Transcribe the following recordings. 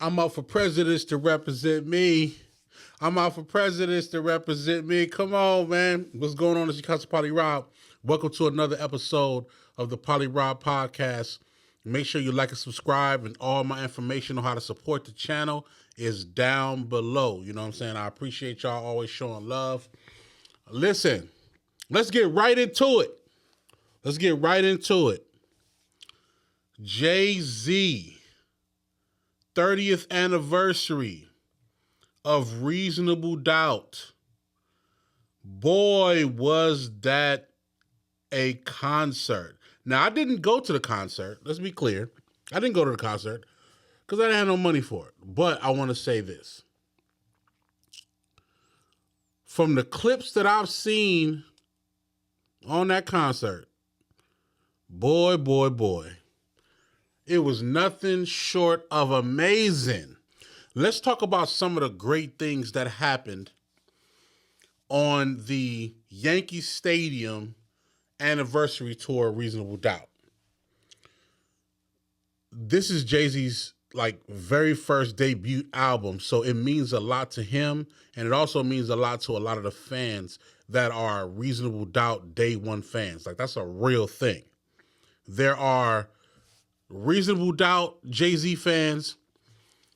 I'm out for presidents to represent me. I'm out for presidents to represent me. Come on, man. What's going on? It's your cousin Polly Rob. Welcome to another episode of the Polly Rob Podcast. Make sure you like and subscribe, and all my information on how to support the channel is down below. You know what I'm saying? I appreciate y'all always showing love. Listen, let's get right into it. Jay-Z, 30th anniversary of Reasonable Doubt. Boy, was that a concert. Now, I didn't go to the concert. Let's be clear. I didn't go to the concert because I didn't have no money for it. But I want to say this. From the clips that I've seen on that concert, boy, it was nothing short of amazing. Let's talk about some of the great things that happened on the Yankee Stadium anniversary tour, Reasonable Doubt. This is Jay-Z's very first debut album, so it means a lot to him, and it also means a lot to a lot of the fans that are Reasonable Doubt day one fans. That's a real thing. There are Reasonable Doubt Jay-Z fans,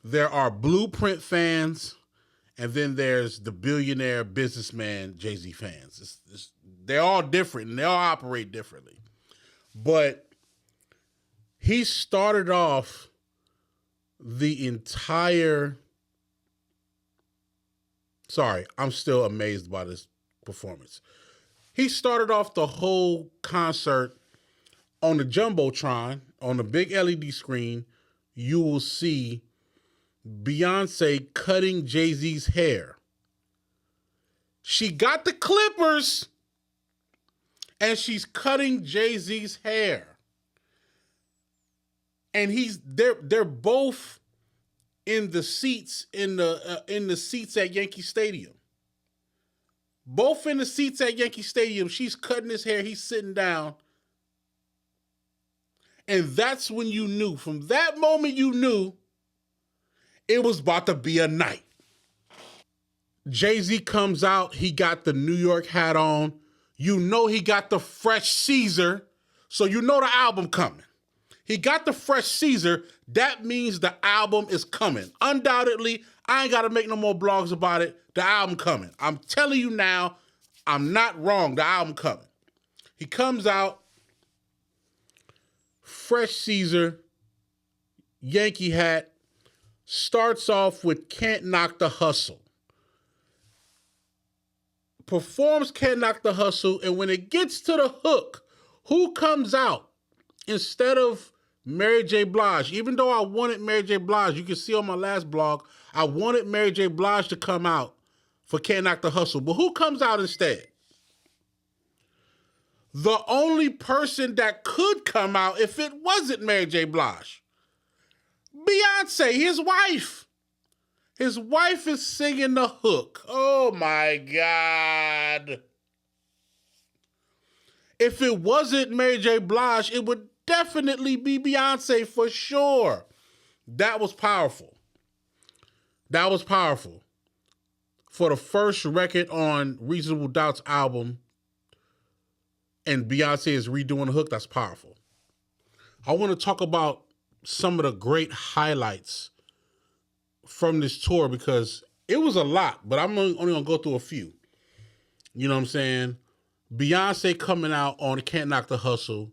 there are Blueprint fans, and then there's the billionaire businessman Jay-Z fans. They're all different, and they all operate differently. But he started off the entire... Sorry, I'm still amazed by this performance. He started off the whole concert on the Jumbotron, on the big LED screen. You will see Beyonce cutting Jay-Z's hair. She got the clippers and she's cutting Jay-Z's hair. And they're both in the seats in the seats at Yankee Stadium. Both in the seats at Yankee Stadium. She's cutting his hair, he's sitting down. And that's when you knew, from that moment you knew it was about to be a night. Jay-Z comes out, he got the New York hat on. You know he got the fresh Caesar, so you know the album coming. He got the fresh Caesar, that means the album is coming. Undoubtedly, I ain't got to make no more blogs about it. The album coming. I'm telling you now, I'm not wrong, the album coming. He comes out, fresh Caesar, Yankee hat, starts off with Can't Knock the Hustle. Performs Can't Knock the Hustle, and when it gets to the hook, who comes out instead of Mary J. Blige? Even though I wanted Mary J. Blige, you can see on my last blog, I wanted Mary J. Blige to come out for Can't Knock the Hustle. But who comes out instead? The only person that could come out if it wasn't Mary J. Blige. Beyonce, his wife. His wife is singing the hook. Oh my God. If it wasn't Mary J. Blige, it would definitely be Beyonce for sure. That was powerful. That was powerful. For the first record on Reasonable Doubt's album, and Beyonce is redoing the hook, that's powerful. I want to talk about some of the great highlights from this tour because it was a lot, but I'm only going to go through a few. You know what I'm saying? Beyonce coming out on Can't Knock the Hustle,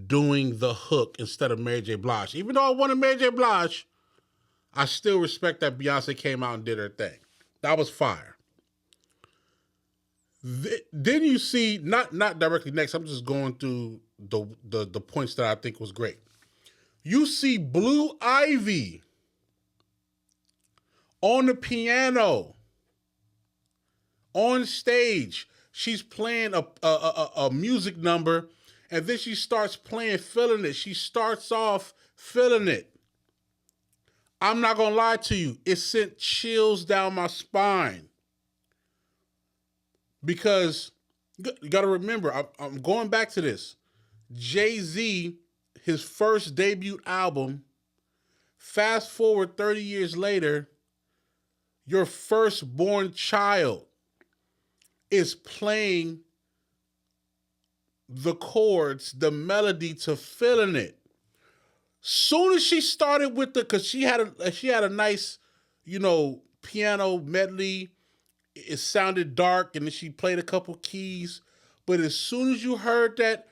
doing the hook instead of Mary J. Blige. Even though I wanted Mary J. Blige, I still respect that Beyonce came out and did her thing. That was fire. Then you see, not directly next, I'm just going through the points that I think was great. You see Blue Ivy on the piano, on stage. She's playing a music number, and then she starts playing, feeling it. She starts off feeling it. I'm not going to lie to you. It sent chills down my spine. Because you got to remember, I'm going back to this. Jay-Z, his first debut album, Fast forward 30 years later, your firstborn child is playing the chords, the melody to Feeling It. Soon as she started with cause she had a nice, piano medley. It sounded dark, and then she played a couple keys. But as soon as you heard that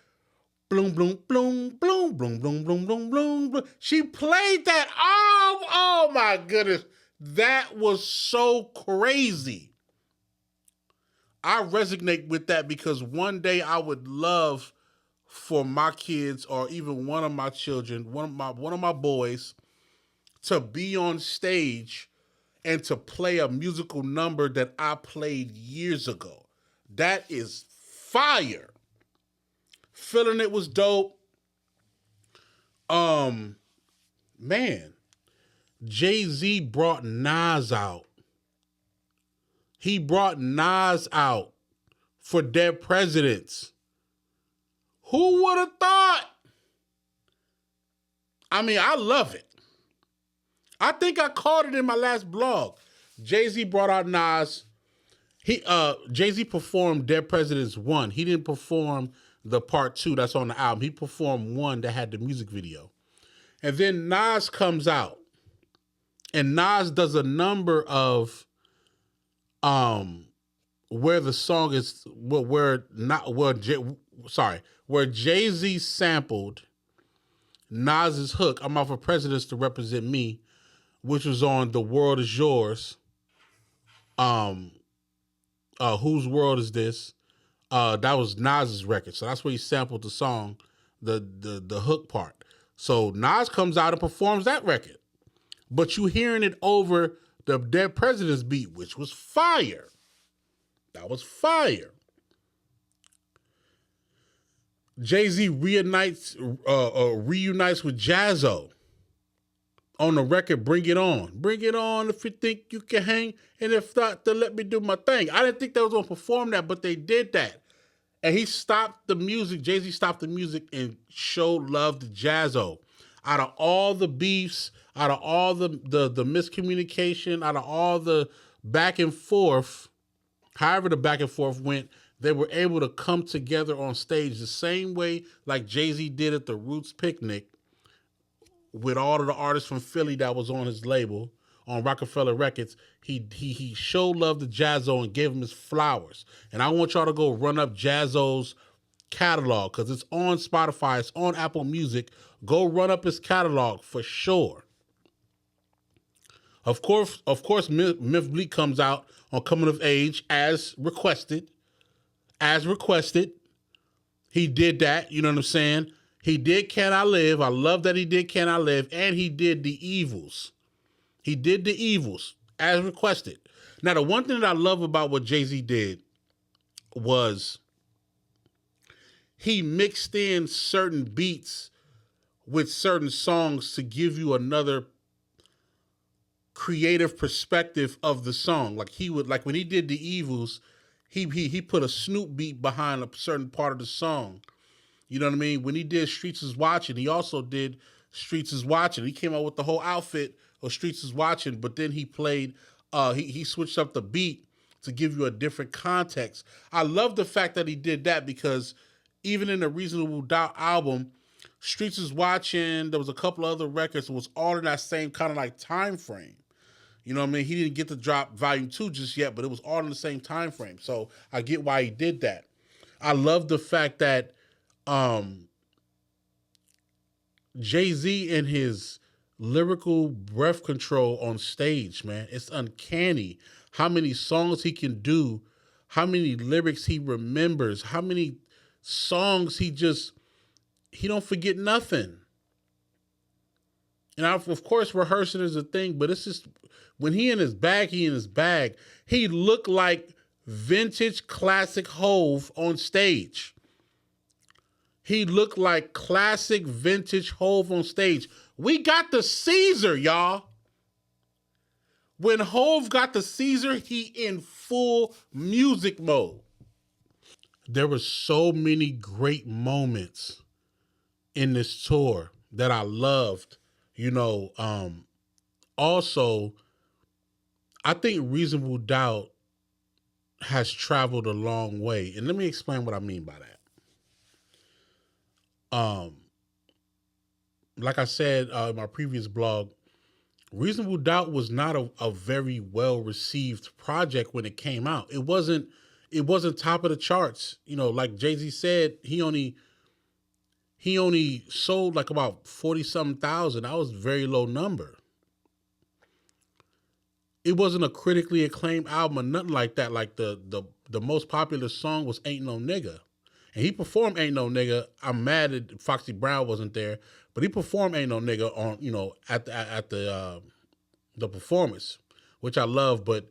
bloom, bloom, bloom, bloom, bloom, bloom, bloom, bloom, bloom, bloom, she played that. Oh my goodness. That was so crazy. I resonate with that because one day I would love for my kids, or even one of my children, one of my boys, to be on stage and to play a musical number that I played years ago. That is fire. Feeling It was dope. Man, Jay-Z brought Nas out. He brought Nas out for Dead Presidents. Who would have thought? I mean, I love it. I think I called it in my last blog. Jay-Z brought out Nas. Jay-Z performed Dead Presidents 1. He didn't perform the part 2 that's on the album. He performed 1 that had the music video. And then Nas comes out. And Nas does a number of where the song is where Jay-Z sampled Nas's hook, "I'm Out for Presidents to Represent Me," which was on "The World Is Yours." Whose World Is This? That was Nas's record. So that's where he sampled the song, the hook part. So Nas comes out and performs that record. But you hearing it over the Dead Presidents beat, which was fire. That was fire. Jay-Z reunites with Jazzo on the record "Bring It On." Bring it on if you think you can hang, and if not, then let me do my thing. I didn't think they was going to perform that, but they did that. And he stopped the music. Jay-Z stopped the music and showed love to Jazzo. Out of all the beefs, out of all the miscommunication, out of all the back and forth, however the back and forth went, they were able to come together on stage the same way like Jay-Z did at the Roots Picnic with all of the artists from Philly that was on his label, on Rockefeller Records. He showed love to Jazzo and gave him his flowers. And I want y'all to go run up Jazzo's catalog because it's on Spotify, it's on Apple Music. Go run up his catalog for sure. Of course, Myth Bleak comes out on Coming of Age as requested. He did that, you know what I'm saying? He did Can I Live. I love that he did Can I Live. And he did The Evils. He did The Evils as requested. Now, the one thing that I love about what Jay-Z did was he mixed in certain beats with certain songs to give you another creative perspective of the song. Like when he did The Evils, he put a Snoop beat behind a certain part of the song. You know what I mean? When he did Streets Is Watching, he also did Streets Is Watching. He came out with the whole outfit of Streets Is Watching, but then he played, he switched up the beat to give you a different context. I love the fact that he did that because even in the Reasonable Doubt album, Streets Is Watching, there was a couple other records that was all in that same kind of like time frame. You know what I mean? He didn't get to drop Volume 2 just yet, but it was all in the same time frame. So I get why he did that. I love the fact that Jay-Z and his lyrical breath control on stage, man. It's uncanny how many songs he can do, how many lyrics he remembers, how many songs he don't forget nothing. And of course, rehearsing is a thing, but it's just when he in his bag. He looked like vintage classic Hove on stage. He looked like classic vintage Hove on stage. We got the Caesar, y'all. When Hove got the Caesar, he in full music mode. There were so many great moments in this tour that I loved You know, also, I think Reasonable Doubt has traveled a long way. And let me explain what I mean by that. Like I said in my previous blog, Reasonable Doubt was not a very well received project when it came out. It wasn't top of the charts. You know, like Jay-Z said, he only sold like about 40 something thousand. That was a very low number. It wasn't a critically acclaimed album or nothing like that. Like the most popular song was Ain't No Nigga. And he performed Ain't No Nigga. I'm mad that Foxy Brown wasn't there, but he performed Ain't No Nigga on, at the performance, which I love, but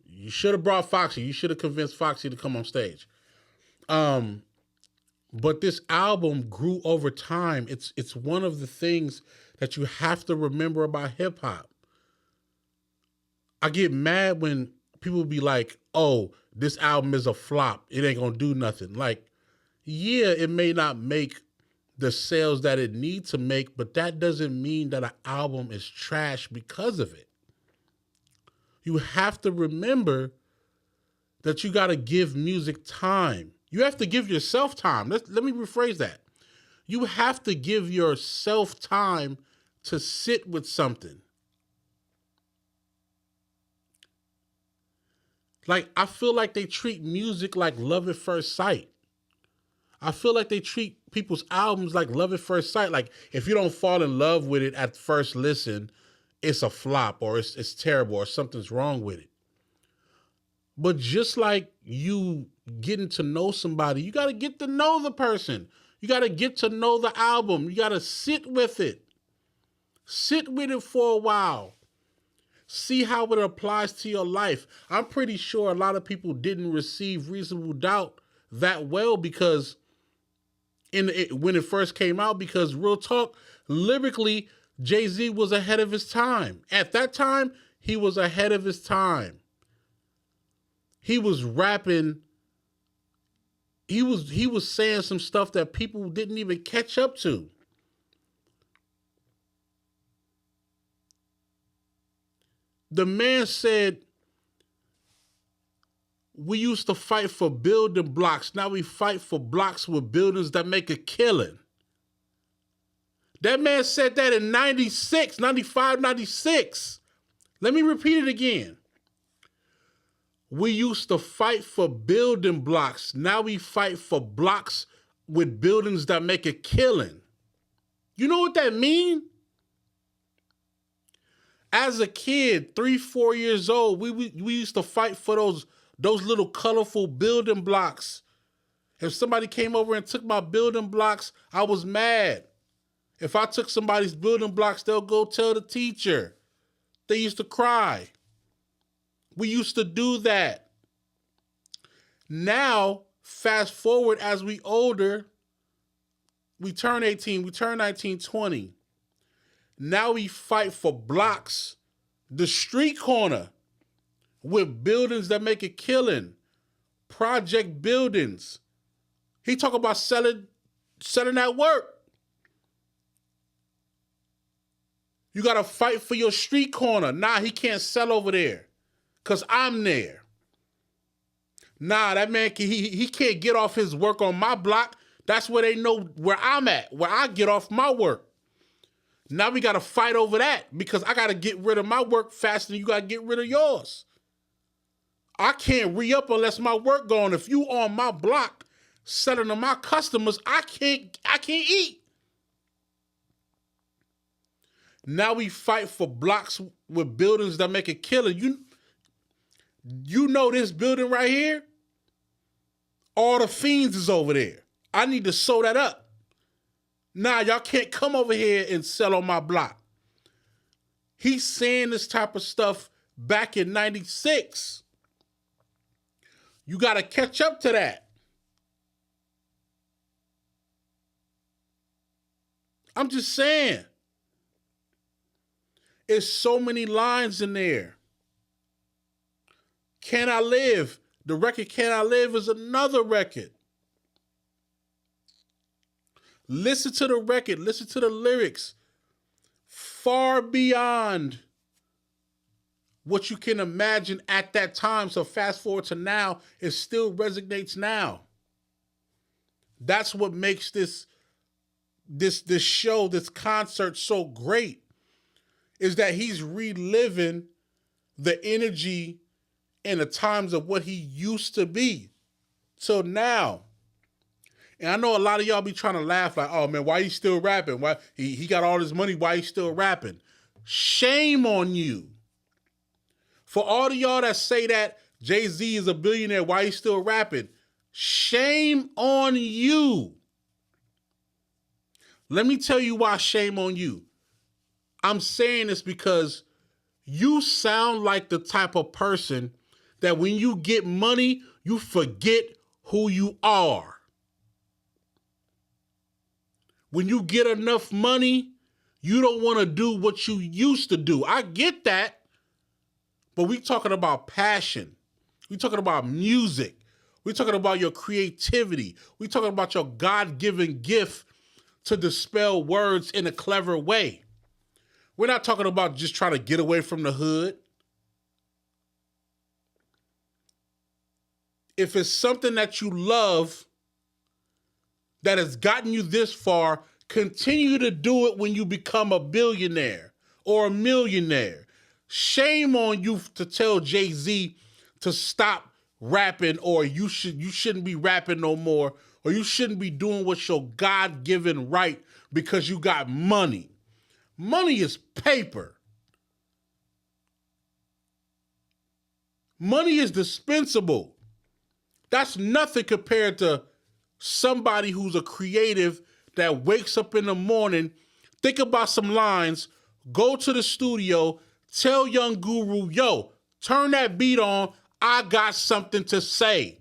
you should have brought Foxy. You should have convinced Foxy to come on stage. But this album grew over time. It's one of the things that you have to remember about hip hop. I get mad when people be like, "Oh, this album is a flop. It ain't gonna do nothing." Like, yeah, it may not make the sales that it needs to make, but that doesn't mean that an album is trash because of it. You have to remember that you got to give music time. You have to give yourself time. Let me rephrase that. You have to give yourself time to sit with something. Like, I feel like they treat music like love at first sight. I feel like they treat people's albums like love at first sight. Like, if you don't fall in love with it at first listen, it's a flop or it's terrible or something's wrong with it. But just like you getting to know somebody, you got to get to know the person. You got to get to know the album. You got to sit with it. Sit with it for a while. See how it applies to your life. I'm pretty sure a lot of people didn't receive Reasonable Doubt that well because when it first came out, because real talk, lyrically, Jay-Z was ahead of his time. At that time, he was ahead of his time. He was rapping. He was saying some stuff that people didn't even catch up to. The man said, "We used to fight for building blocks. Now we fight for blocks with buildings that make a killing." That man said that in 96, 95, 96. Let me repeat it again. We used to fight for building blocks. Now we fight for blocks with buildings that make a killing. You know what that means? As a kid, 3, 4 years old, we used to fight for those little colorful building blocks. If somebody came over and took my building blocks, I was mad. If I took somebody's building blocks, they'll go tell the teacher. They used to cry. We used to do that. Now, fast forward as we older, we turn 18, we turn 19, 20. Now we fight for blocks, the street corner, with buildings that make a killing, project buildings. He talk about selling that work. You got to fight for your street corner. Nah, he can't sell over there because I'm there. Nah, that man, he can't get off his work on my block. That's where they know where I'm at, where I get off my work. Now we got to fight over that because I got to get rid of my work faster than you got to get rid of yours. I can't re-up unless my work gone. If you on my block selling to my customers, I can't eat. Now we fight for blocks with buildings that make a killing. You know this building right here? All the fiends is over there. I need to sew that up. Nah, y'all can't come over here and sell on my block. He's saying this type of stuff back in 96. You got to catch up to that. I'm just saying. There's so many lines in there. Can I Live? The record Can I Live is another record. Listen to the record. Listen to the lyrics. far beyond what you can imagine at that time. So fast forward to now, it still resonates now. That's what makes this show, this concert so great, is that he's reliving the energy and the times of what he used to be. So now, and I know a lot of y'all be trying to laugh like, oh man, why he still rapping? Why he got all this money, why he still rapping? Shame on you. For all of y'all that say that Jay-Z is a billionaire, why he still rapping? Shame on you. Let me tell you why shame on you. I'm saying this because you sound like the type of person that when you get money, you forget who you are. When you get enough money, you don't want to do what you used to do. I get that. But we talking about passion. We talking about music. We talking about your creativity. We talking about your God-given gift to dispel words in a clever way. We're not talking about just trying to get away from the hood. If it's something that you love that has gotten you this far, continue to do it when you become a billionaire or a millionaire. Shame on you to tell Jay-Z to stop rapping, or you shouldn't be rapping no more, or you shouldn't be doing what's your God-given right because you got money. Money is paper. Money is dispensable. That's nothing compared to somebody who's a creative that wakes up in the morning, think about some lines, go to the studio, tell young guru, yo, turn that beat on, I got something to say.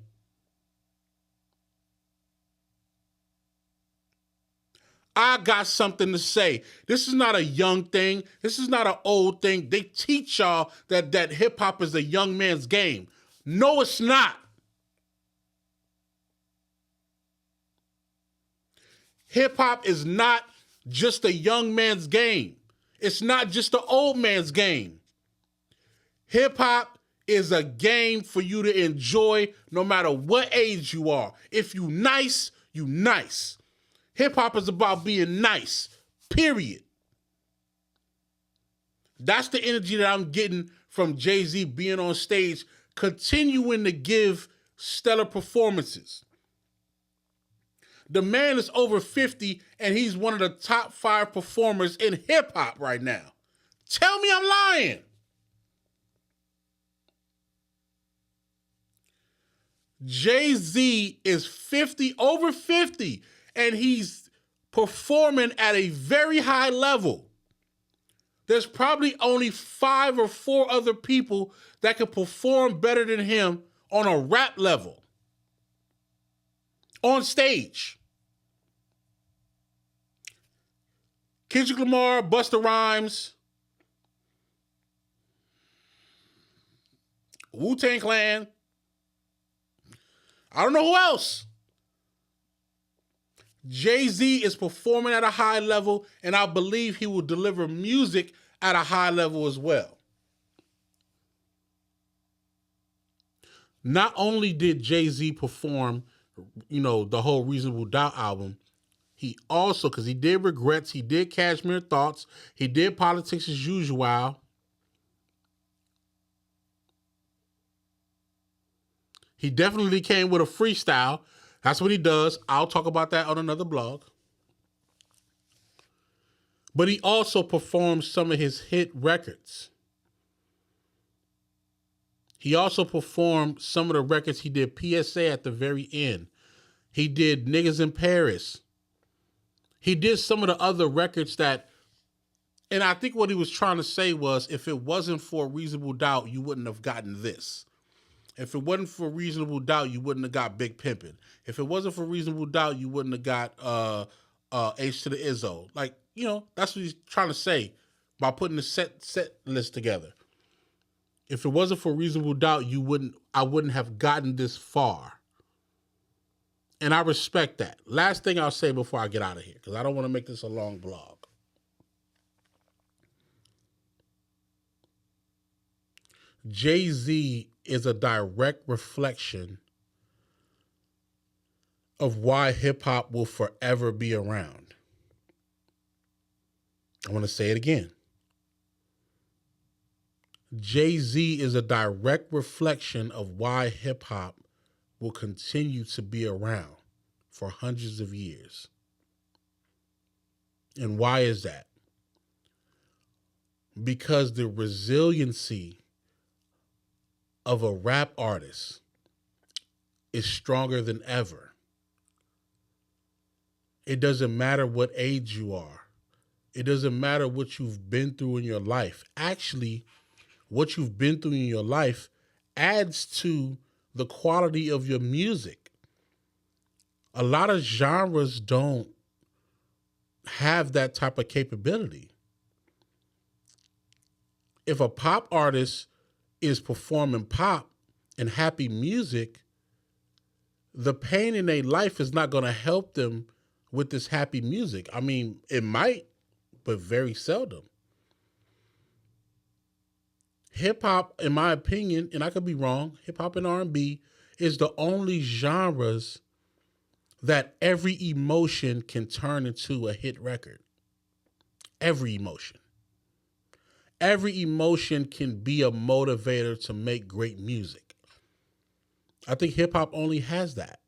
I got something to say. This is not a young thing. This is not an old thing. They teach y'all that hip-hop is a young man's game. No, it's not. Hip-hop is not just a young man's game. It's not just an old man's game. Hip-hop is a game for you to enjoy no matter what age you are. If you nice, you nice. Hip-hop is about being nice, period. That's the energy that I'm getting from Jay-Z being on stage, continuing to give stellar performances. The man is over 50, and he's one of the top 5 performers in hip-hop right now. Tell me I'm lying. Jay-Z is 50, over 50, and he's performing at a very high level. There's probably only 5 or 4 other people that can perform better than him on a rap level, on stage. Kendrick Lamar, Busta Rhymes, Wu-Tang Clan. I don't know who else. Jay-Z is performing at a high level, and I believe he will deliver music at a high level as well. Not only did Jay-Z perform, the whole Reasonable Doubt album, he also, because he did Regrets, he did Cashmere Thoughts, he did Politics as Usual. He definitely came with a freestyle. That's what he does. I'll talk about that on another blog. But he also performed some of his hit records. He also performed some of the records. He did PSA at the very end. He did Niggas in Paris. He did some of the other records that, and I think what he was trying to say was, if it wasn't for Reasonable Doubt, you wouldn't have gotten this. If it wasn't for Reasonable Doubt, you wouldn't have got Big Pimpin'. If it wasn't for Reasonable Doubt, you wouldn't have got H to the Izzo. Like, that's what he's trying to say by putting the set list together. If it wasn't for Reasonable Doubt, I wouldn't have gotten this far. And I respect that. Last thing I'll say before I get out of here, because I don't want to make this a long blog. Jay-Z is a direct reflection of why hip hop will forever be around. I want to say it again. Jay-Z is a direct reflection of why hip hop will continue to be around for hundreds of years. And why is that? Because the resiliency of a rap artist is stronger than ever. It doesn't matter what age you are. It doesn't matter what you've been through in your life. Actually, what you've been through in your life adds to the quality of your music. A lot of genres don't have that type of capability. If a pop artist is performing pop and happy music, the pain in their life is not going to help them with this happy music. I mean, it might, but very seldom. Hip hop, in my opinion, and I could be wrong, hip hop and R&B is the only genres that every emotion can turn into a hit record. Every emotion. Every emotion can be a motivator to make great music. I think hip hop only has that.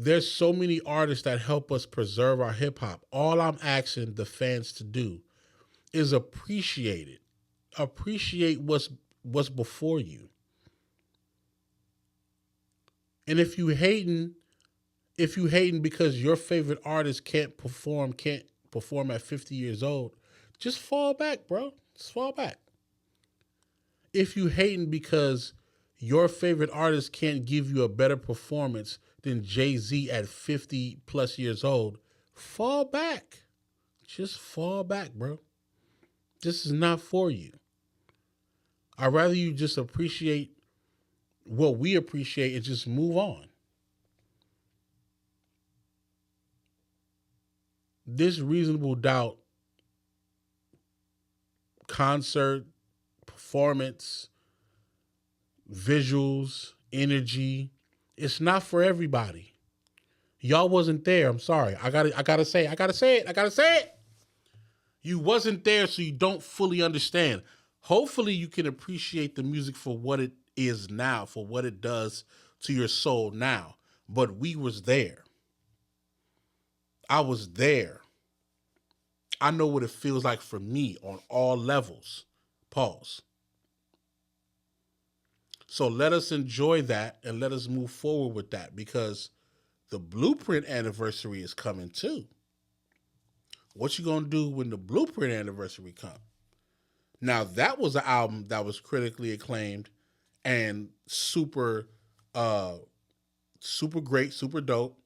There's so many artists that help us preserve our hip hop. All I'm asking the fans to do is appreciate it. Appreciate what's before you. And if you hating because your favorite artist can't perform at 50 years old, just fall back, bro. Just fall back. If you hating because your favorite artist can't give you a better performance than Jay-Z at 50 plus years old, fall back. Just fall back, bro. This is not for you. I'd rather you just appreciate what we appreciate and just move on. This Reasonable Doubt concert, performance, visuals, energy, it's not for everybody. Y'all wasn't there. I'm sorry. I gotta say it. You wasn't there, so you don't fully understand. Hopefully you can appreciate the music for what it is now, for what it does to your soul now. But we was there. I was there. I know what it feels like for me on all levels. Pause. So let us enjoy that and let us move forward with that, because the Blueprint anniversary is coming too. What you gonna do when the Blueprint anniversary comes? Now that was an album that was critically acclaimed and super great, super dope.